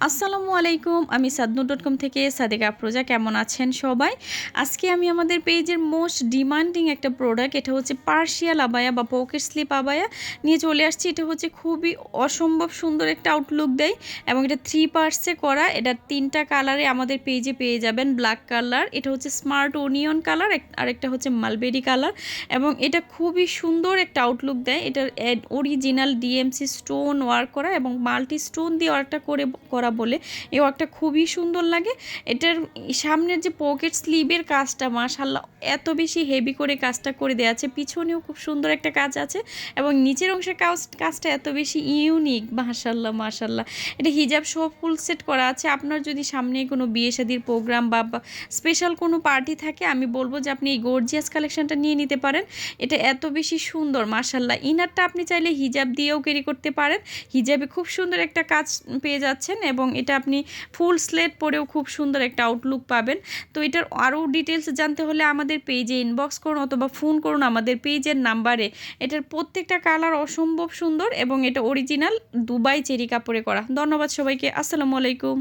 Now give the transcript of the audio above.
আসসালামু আলাইকুম, আমি sadnu.com থেকে সাদেকা আফরোজা। কেমন আছেন সবাই? আজকে আমি আমাদের পেজের মোস্ট ডিমান্ডিং একটা প্রোডাক্ট, এটা হচ্ছে পার্সিয়াল আবায়া বা পকেট স্লিপ আবায়া নিয়ে চলে আসছি। এটা হচ্ছে খুবই অসম্ভব সুন্দর একটা আউটলুক দেয় এবং এটা 3 পার্টসে করা। এটা 3টা কালারে আমাদের পেজে পেয়ে যাবেন। ব্ল্যাক কালার, এটা হচ্ছে স্মার্ট ওনিয়ন কালার, আর একটা হচ্ছে মালবেরি কালার এবং এটা খুবই সুন্দর একটা আউটলুক দেয়। এটার অরিজিনাল ডিএমসি স্টোন ওয়ার্ক করা এবং মাল্টি স্টোন দিয়ে ওয়ার্কটা করা বলে এই ওয়ার্কটা খুবই সুন্দর লাগে। এটার সামনের যে পকেট স্লিভের কাজটা মাশাল্লাহ এত বেশি হেভি করে কাজটা করে দেওয়া আছে, পিছনেও খুব সুন্দর একটা কাজ আছে এবং নিচের অংশের কাজটা এত বেশি ইউনিক। মাশাল্লাহ মাশাল্লাহ, এটা হিজাব সহ ফুল সেট করা আছে। আপনার যদি সামনে কোনো বিয়ে শাদির প্রোগ্রাম বা স্পেশাল কোনো পার্টি থাকে, আমি বলবো যে আপনি এই গর্জিয়াস কালেকশনটা নিয়ে নিতে পারেন। এটা এত বেশি সুন্দর মাশাল্লাহ। ইনারটা আপনি চাইলে হিজাব দিয়েও ক্যারি করতে পারেন, হিজাবে খুব সুন্দর একটা কাজ পেয়ে যাচ্ছেন এবং এটা আপনি ফুল স্লেট পরেও খুব সুন্দর একটা আউটলুক পাবেন। তো এটার আরও ডিটেলস জানতে হলে আমাদের পেজে ইনবক্স করুন অথবা ফোন করুন আমাদের পেজের নাম্বারে। এটার প্রত্যেকটা কালার অসম্ভব সুন্দর এবং এটা অরিজিনাল দুবাই চেরি কাপড়ে করা। ধন্যবাদ সবাইকে, আসসালামু আলাইকুম।